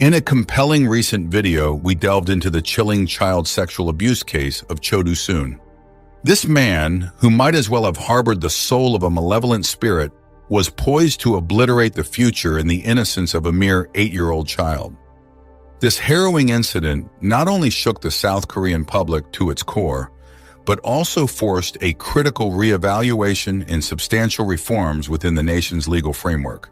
In a compelling recent video, we delved into the chilling child sexual abuse case of Cho Do-soon. This man, who might as well have harbored the soul of a malevolent spirit, was poised to obliterate the future and the innocence of a mere 8-year-old child. This harrowing incident not only shook the South Korean public to its core, but also forced a critical reevaluation and substantial reforms within the nation's legal framework.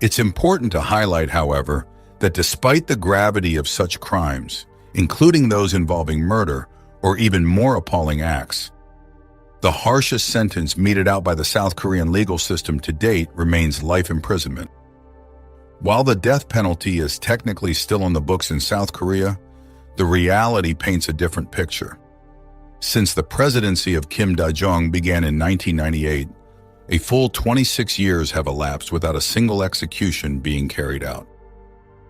It's important to highlight, however, that despite the gravity of such crimes, including those involving murder or even more appalling acts, the harshest sentence meted out by the South Korean legal system to date remains life imprisonment. While the death penalty is technically still on the books in South Korea, the reality paints a different picture. Since the presidency of Kim Dae-jung began in 1998, a full 26 years have elapsed without a single execution being carried out.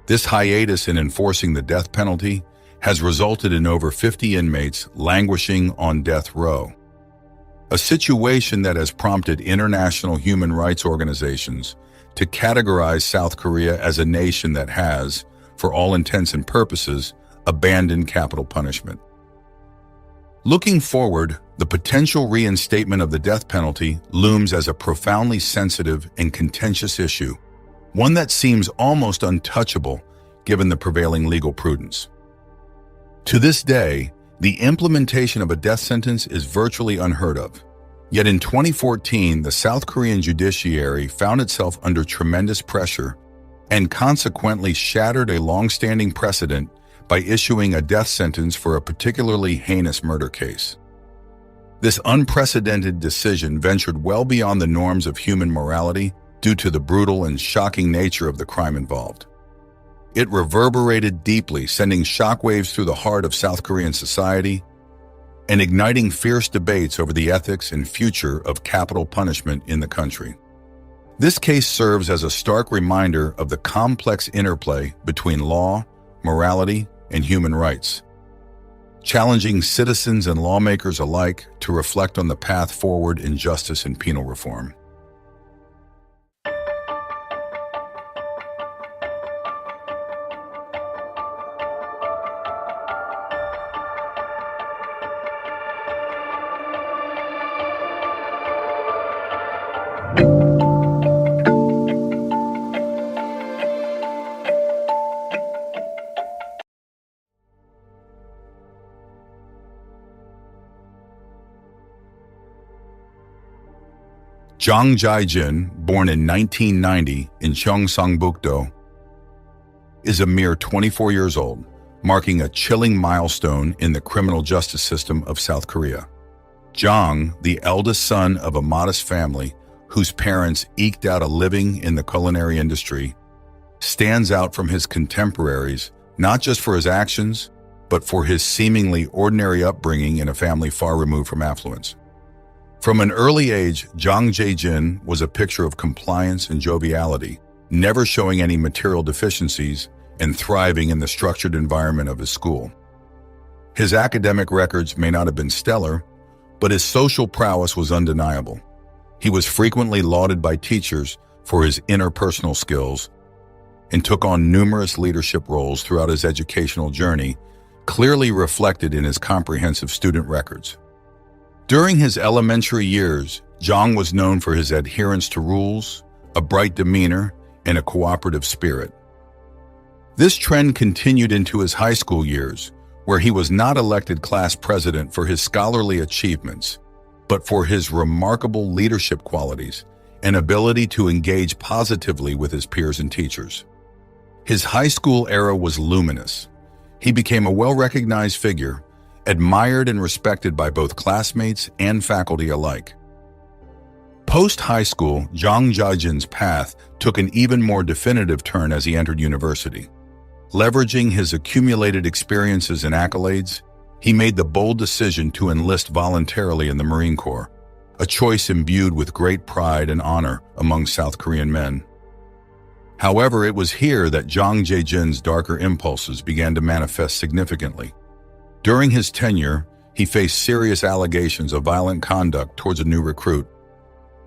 This hiatus in enforcing the death penalty has resulted in over 50 inmates languishing on death row, a situation that has prompted international human rights organizations to categorize South Korea as a nation that has, for all intents and purposes, abandoned capital punishment. Looking forward, the potential reinstatement of the death penalty looms as a profoundly sensitive and contentious issue, one that seems almost untouchable given the prevailing legal prudence. To this day, the implementation of a death sentence is virtually unheard of. Yet in 2014, the South Korean judiciary found itself under tremendous pressure and consequently shattered a long-standing precedent by issuing a death sentence for a particularly heinous murder case. This unprecedented decision ventured well beyond the norms of human morality due to the brutal and shocking nature of the crime involved. It reverberated deeply, sending shockwaves through the heart of South Korean society and igniting fierce debates over the ethics and future of capital punishment in the country. This case serves as a stark reminder of the complex interplay between law, morality, and human rights, challenging citizens and lawmakers alike to reflect on the path forward in justice and penal reform. Jang Jae-jin, born in 1990 in Cheongsangbuk-do, is a mere 24 years old, marking a chilling milestone in the criminal justice system of South Korea. Jang, the eldest son of a modest family whose parents eked out a living in the culinary industry, stands out from his contemporaries not just for his actions, but for his seemingly ordinary upbringing in a family far removed from affluence. From an early age, Jang Jae-jin was a picture of compliance and joviality, never showing any material deficiencies and thriving in the structured environment of his school. His academic records may not have been stellar, but his social prowess was undeniable. He was frequently lauded by teachers for his interpersonal skills and took on numerous leadership roles throughout his educational journey, clearly reflected in his comprehensive student records. During his elementary years, Jang was known for his adherence to rules, a bright demeanor, and a cooperative spirit. This trend continued into his high school years, where he was not elected class president for his scholarly achievements, but for his remarkable leadership qualities and ability to engage positively with his peers and teachers. His high school era was luminous. He became a well-recognized figure, admired and respected by both classmates and faculty alike. Post-high school, Jang Jae-jin's path took an even more definitive turn as he entered university. Leveraging his accumulated experiences and accolades, he made the bold decision to enlist voluntarily in the Marine Corps, a choice imbued with great pride and honor among South Korean men. However, it was here that Jang Jae-jin's darker impulses began to manifest significantly. During his tenure, he faced serious allegations of violent conduct towards a new recruit,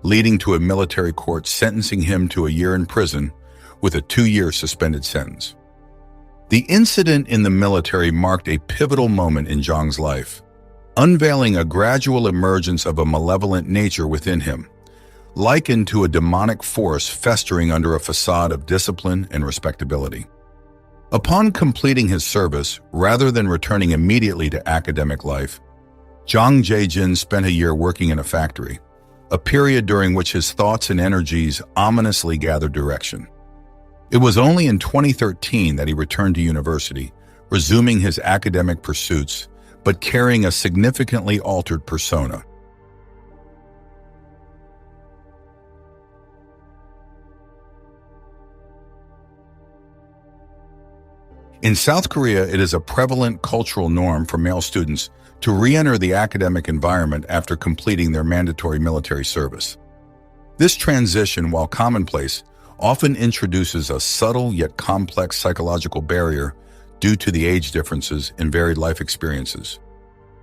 leading to a military court sentencing him to a year in prison with a 2-year suspended sentence. The incident in the military marked a pivotal moment in Jang's life, unveiling a gradual emergence of a malevolent nature within him, likened to a demonic force festering under a facade of discipline and respectability. Upon completing his service, rather than returning immediately to academic life, Jang Jae-jin spent a year working in a factory, a period during which his thoughts and energies ominously gathered direction. It was only in 2013 that he returned to university, resuming his academic pursuits, but carrying a significantly altered persona. In South Korea, it is a prevalent cultural norm for male students to re-enter the academic environment after completing their mandatory military service. This transition, while commonplace, often introduces a subtle yet complex psychological barrier due to the age differences and varied life experiences,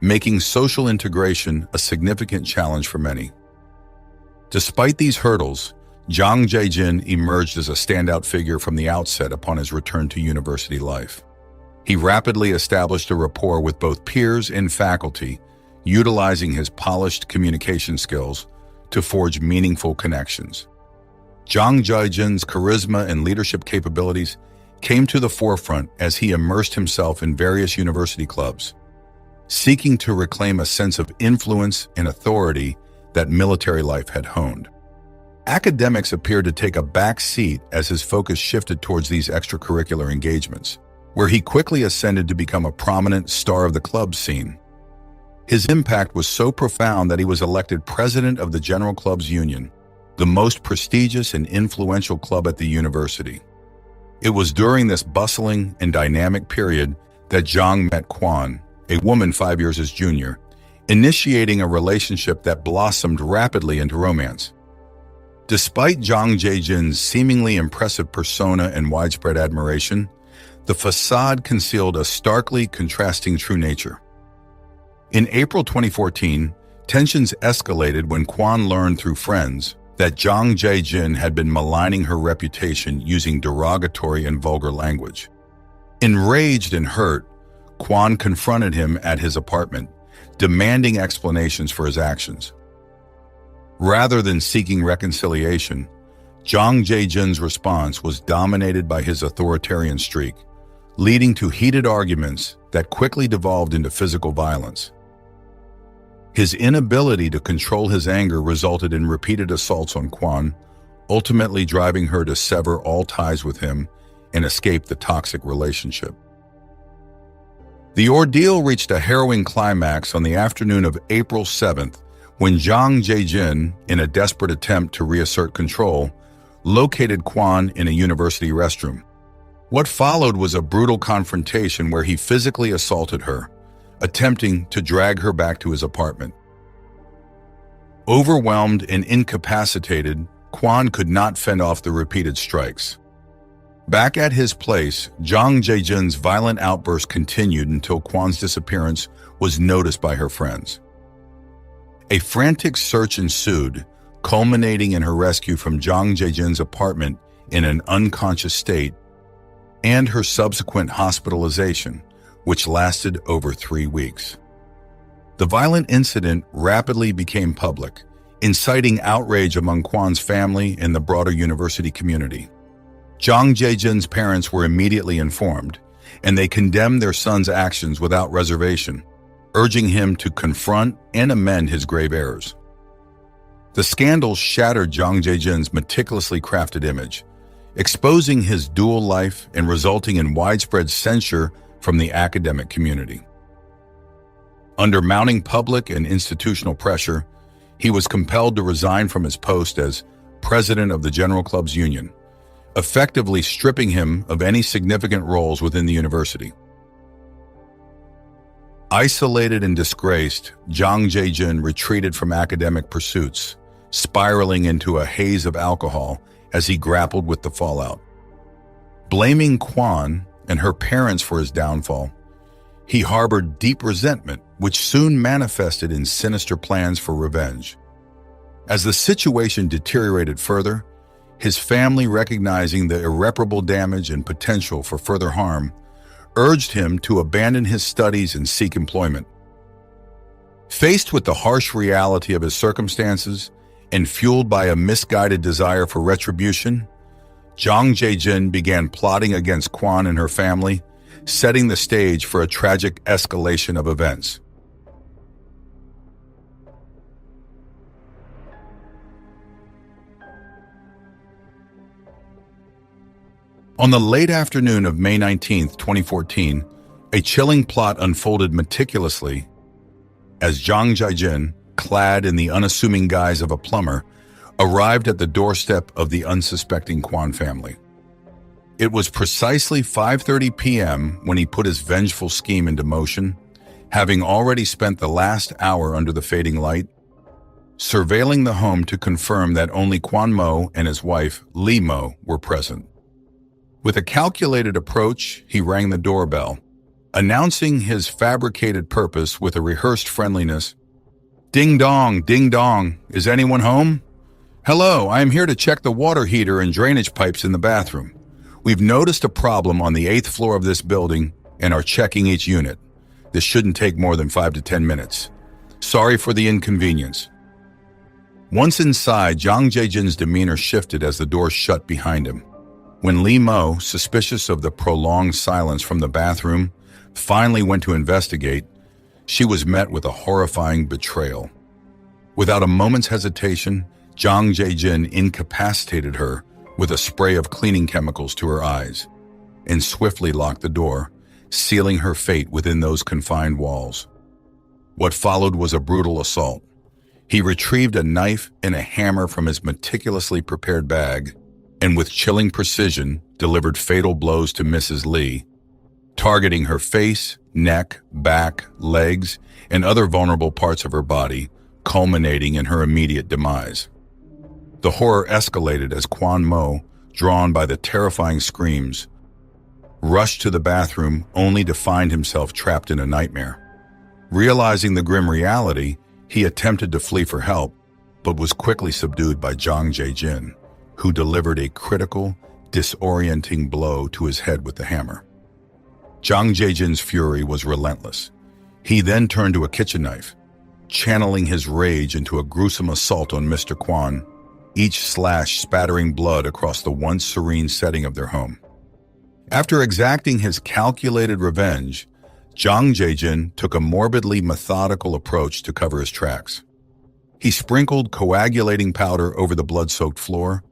making social integration a significant challenge for many. Despite these hurdles, Jang Jae-jin emerged as a standout figure from the outset upon his return to university life. He rapidly established a rapport with both peers and faculty, utilizing his polished communication skills to forge meaningful connections. Jang Jae-jin's charisma and leadership capabilities came to the forefront as he immersed himself in various university clubs, seeking to reclaim a sense of influence and authority that military life had honed. Academics appeared to take a back seat as his focus shifted towards these extracurricular engagements, where he quickly ascended to become a prominent star of the club scene. His impact was so profound that he was elected president of the General Clubs Union, the most prestigious and influential club at the university. It was during this bustling and dynamic period that Jang met Kwon, a woman 5 years his junior, initiating a relationship that blossomed rapidly into romance. Despite Jang Jae-jin's seemingly impressive persona and widespread admiration, the facade concealed a starkly contrasting true nature. In April 2014, tensions escalated when Kwon learned through friends that Jang Jae-jin had been maligning her reputation using derogatory and vulgar language. Enraged and hurt, Kwon confronted him at his apartment, demanding explanations for his actions. Rather than seeking reconciliation, Jang Jae-jin's response was dominated by his authoritarian streak, leading to heated arguments that quickly devolved into physical violence. His inability to control his anger resulted in repeated assaults on Kwon, ultimately driving her to sever all ties with him and escape the toxic relationship. The ordeal reached a harrowing climax on the afternoon of April 7th, when Jang Jae-jin, in a desperate attempt to reassert control, located Kwon in a university restroom. What followed was a brutal confrontation where he physically assaulted her, attempting to drag her back to his apartment. Overwhelmed and incapacitated, Kwon could not fend off the repeated strikes. Back at his place, Jang Jae-jin's violent outburst continued until Kwon's disappearance was noticed by her friends. A frantic search ensued, culminating in her rescue from Jang Jae-jin's apartment in an unconscious state, and her subsequent hospitalization, which lasted over 3 weeks. The violent incident rapidly became public, inciting outrage among Kwon's family and the broader university community. Jang Jae-jin's parents were immediately informed, and they condemned their son's actions without reservation, urging him to confront and amend his grave errors. The scandal shattered Jang Jae-jin's meticulously crafted image, exposing his dual life and resulting in widespread censure from the academic community. Under mounting public and institutional pressure, he was compelled to resign from his post as president of the General Clubs Union, effectively stripping him of any significant roles within the university. Isolated and disgraced, Jang Jae-jin retreated from academic pursuits, spiraling into a haze of alcohol as he grappled with the fallout. Blaming Kwon and her parents for his downfall, he harbored deep resentment, which soon manifested in sinister plans for revenge. As the situation deteriorated further, his family, recognizing the irreparable damage and potential for further harm, urged him to abandon his studies and seek employment. Faced with the harsh reality of his circumstances and fueled by a misguided desire for retribution, Jang Jae-jin began plotting against Kwon and her family, setting the stage for a tragic escalation of events. On the late afternoon of May 19, 2014, a chilling plot unfolded meticulously as Jang Jae-jin, clad in the unassuming guise of a plumber, arrived at the doorstep of the unsuspecting Kwon family. It was precisely 5:30 p.m. when he put his vengeful scheme into motion, having already spent the last hour under the fading light, surveilling the home to confirm that only Kwon Mo and his wife, Lee Mo, were present. With a calculated approach, he rang the doorbell, announcing his fabricated purpose with a rehearsed friendliness. "Ding dong, ding dong, is anyone home? Hello, I am here to check the water heater and drainage pipes in the bathroom. We've noticed a problem on the 8th floor of this building and are checking each unit. This shouldn't take more than 5 to 10 minutes. Sorry for the inconvenience." Once inside, Jang Jae-jin's demeanor shifted as the door shut behind him. When Lee Mo, suspicious of the prolonged silence from the bathroom, finally went to investigate, she was met with a horrifying betrayal. Without a moment's hesitation, Jang Jae-jin incapacitated her with a spray of cleaning chemicals to her eyes and swiftly locked the door, sealing her fate within those confined walls. What followed was a brutal assault. He retrieved a knife and a hammer from his meticulously prepared bag and with chilling precision delivered fatal blows to Mrs. Lee, targeting her face, neck, back, legs, and other vulnerable parts of her body, culminating in her immediate demise. The horror escalated as Kwon Mo, drawn by the terrifying screams, rushed to the bathroom only to find himself trapped in a nightmare. Realizing the grim reality, he attempted to flee for help, but was quickly subdued by Jang Jae-jin, who delivered a critical, disorienting blow to his head with the hammer. Jang Jae-jin's fury was relentless. He then turned to a kitchen knife, channeling his rage into a gruesome assault on Mr. Kwon, each slash spattering blood across the once serene setting of their home. After exacting his calculated revenge, Jang Jae-jin took a morbidly methodical approach to cover his tracks. He sprinkled coagulating powder over the blood-soaked floor,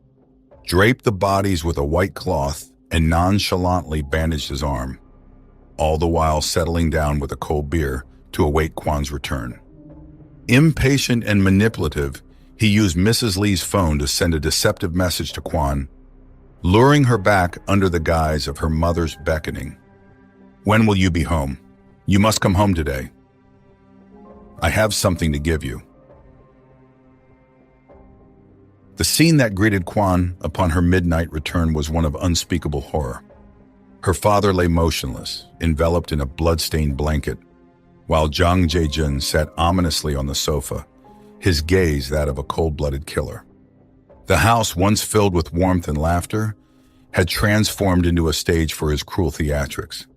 draped the bodies with a white cloth, and nonchalantly bandaged his arm, all the while settling down with a cold beer to await Kwon's return. Impatient and manipulative, he used Mrs. Lee's phone to send a deceptive message to Kwon, luring her back under the guise of her mother's beckoning. "When will you be home? You must come home today. I have something to give you." The scene that greeted Kwon upon her midnight return was one of unspeakable horror. Her father lay motionless, enveloped in a blood-stained blanket, while Jang Jae-jin sat ominously on the sofa, his gaze that of a cold-blooded killer. The house, once filled with warmth and laughter, had transformed into a stage for his cruel theatrics.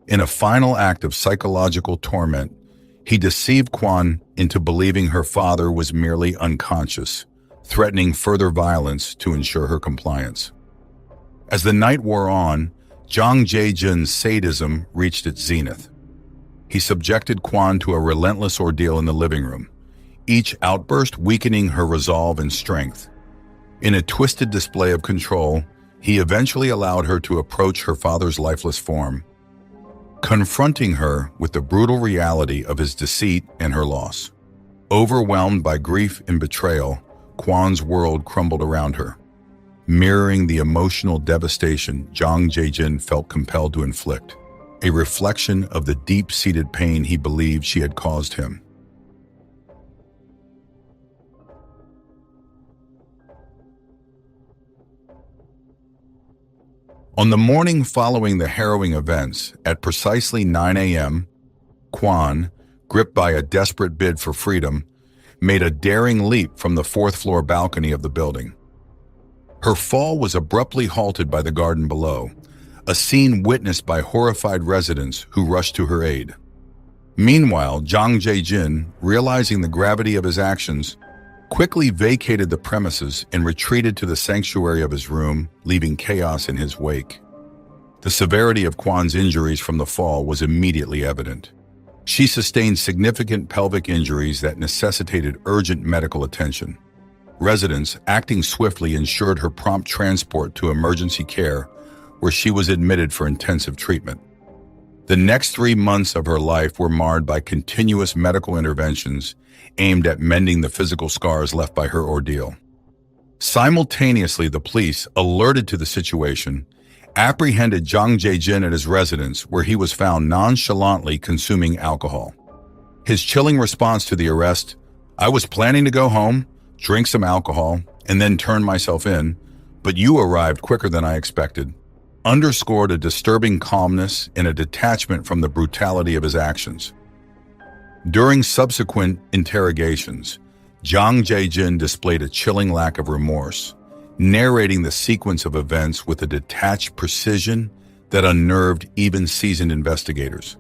In a final act of psychological torment, he deceived Kwon into believing her father was merely unconscious, threatening further violence to ensure her compliance. As the night wore on, Jang Jae-jin's sadism reached its zenith. He subjected Kwon to a relentless ordeal in the living room, each outburst weakening her resolve and strength. In a twisted display of control, he eventually allowed her to approach her father's lifeless form, confronting her with the brutal reality of his deceit and her loss. Overwhelmed by grief and betrayal, Kwon's world crumbled around her, mirroring the emotional devastation Jang Jae-jin felt compelled to inflict, a reflection of the deep-seated pain he believed she had caused him. On the morning following the harrowing events, at precisely 9 a.m., Kwon, gripped by a desperate bid for freedom, made a daring leap from the 4th-floor balcony of the building. Her fall was abruptly halted by the garden below, a scene witnessed by horrified residents who rushed to her aid. Meanwhile, Jang Jae-jin, realizing the gravity of his actions, quickly vacated the premises and retreated to the sanctuary of his room, leaving chaos in his wake. The severity of Kwan's injuries from the fall was immediately evident. She sustained significant pelvic injuries that necessitated urgent medical attention. Residents, acting swiftly, ensured her prompt transport to emergency care, where she was admitted for intensive treatment. The next 3 months of her life were marred by continuous medical interventions aimed at mending the physical scars left by her ordeal. Simultaneously, the police, alerted to the situation, apprehended Jang Jae-jin at his residence, where he was found nonchalantly consuming alcohol. His chilling response to the arrest, "I was planning to go home, drink some alcohol, and then turn myself in, but you arrived quicker than I expected," underscored a disturbing calmness and a detachment from the brutality of his actions. During subsequent interrogations, Jang Jae-jin displayed a chilling lack of remorse, narrating the sequence of events with a detached precision that unnerved even seasoned investigators.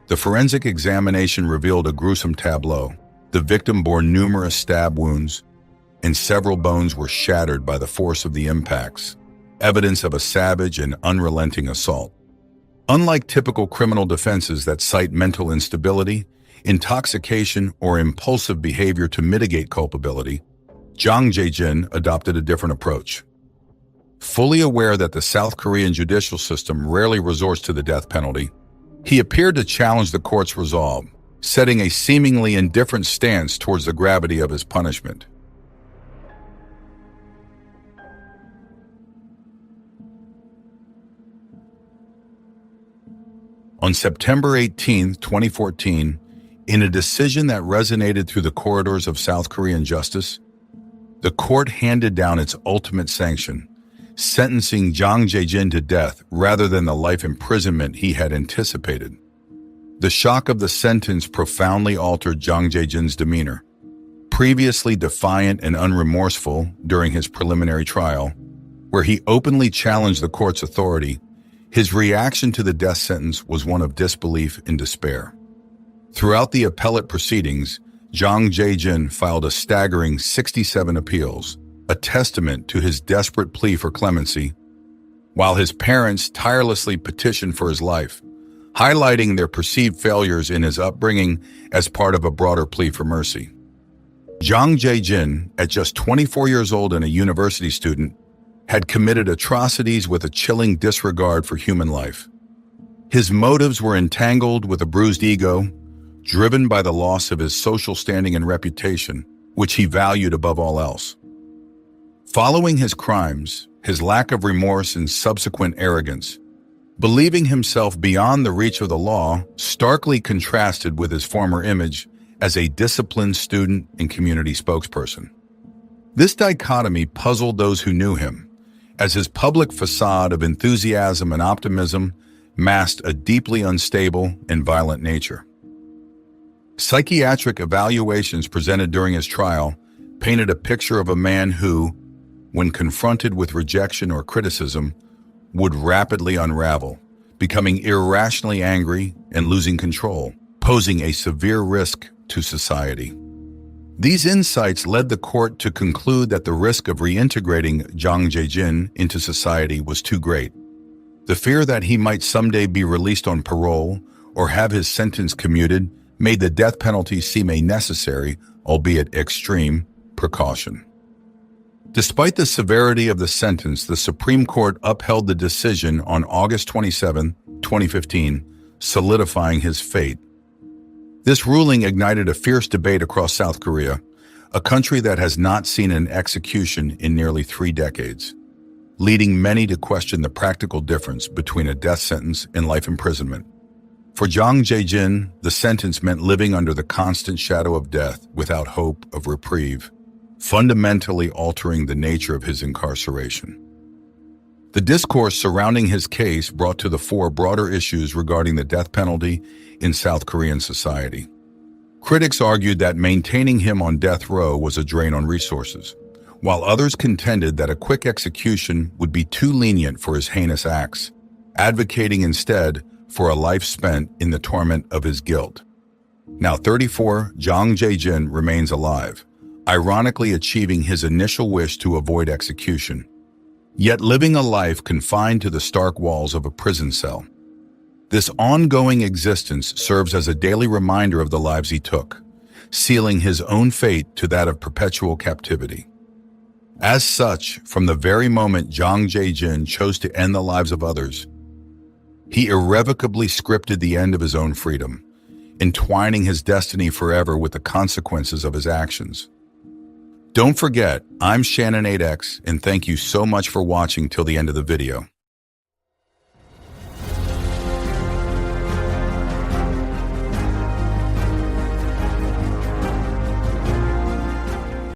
The forensic examination revealed a gruesome tableau. The victim bore numerous stab wounds, and several bones were shattered by the force of the impacts, evidence of a savage and unrelenting assault. Unlike typical criminal defenses that cite mental instability, intoxication, or impulsive behavior to mitigate culpability, Jang Jae-jin adopted a different approach. Fully aware that the South Korean judicial system rarely resorts to the death penalty, he appeared to challenge the court's resolve, setting a seemingly indifferent stance towards the gravity of his punishment. On September 18, 2014, in a decision that resonated through the corridors of South Korean justice, the court handed down its ultimate sanction, sentencing Jang Jae-jin to death rather than the life imprisonment he had anticipated. The shock of the sentence profoundly altered Jang Jae-jin's demeanor. Previously defiant and unremorseful during his preliminary trial, where he openly challenged the court's authority, his reaction to the death sentence was one of disbelief and despair. Throughout the appellate proceedings, Jang Jae-jin filed a staggering 67 appeals, a testament to his desperate plea for clemency, while his parents tirelessly petitioned for his life, highlighting their perceived failures in his upbringing as part of a broader plea for mercy. Jang Jae-jin, at just 24 years old and a university student, had committed atrocities with a chilling disregard for human life. His motives were entangled with a bruised ego, driven by the loss of his social standing and reputation, which he valued above all else. Following his crimes, his lack of remorse and subsequent arrogance, believing himself beyond the reach of the law, starkly contrasted with his former image as a disciplined student and community spokesperson. This dichotomy puzzled those who knew him, as his public facade of enthusiasm and optimism masked a deeply unstable and violent nature. Psychiatric evaluations presented during his trial painted a picture of a man who, when confronted with rejection or criticism, would rapidly unravel, becoming irrationally angry and losing control, posing a severe risk to society. These insights led the court to conclude that the risk of reintegrating Jang Jae-jin into society was too great. The fear that he might someday be released on parole or have his sentence commuted made the death penalty seem a necessary, albeit extreme, precaution. Despite the severity of the sentence, the Supreme Court upheld the decision on August 27, 2015, solidifying his fate. This ruling ignited a fierce debate across South Korea, a country that has not seen an execution in nearly 3 decades, leading many to question the practical difference between a death sentence and life imprisonment. For Jang Jae-jin, the sentence meant living under the constant shadow of death without hope of reprieve, fundamentally altering the nature of his incarceration. The discourse surrounding his case brought to the fore broader issues regarding the death penalty in South Korean society. Critics argued that maintaining him on death row was a drain on resources, while others contended that a quick execution would be too lenient for his heinous acts. advocating instead for a life spent in the torment of his guilt. Now 34, Jang Jae-jin remains alive, ironically achieving his initial wish to avoid execution, yet living a life confined to the stark walls of a prison cell. This ongoing existence serves as a daily reminder of the lives he took, sealing his own fate to that of perpetual captivity. As such, from the very moment Jang Jae-jin chose to end the lives of others, he irrevocably scripted the end of his own freedom, entwining his destiny forever with the consequences of his actions. Don't forget, I'm Shannon 8X, and thank you so much for watching till the end of the video.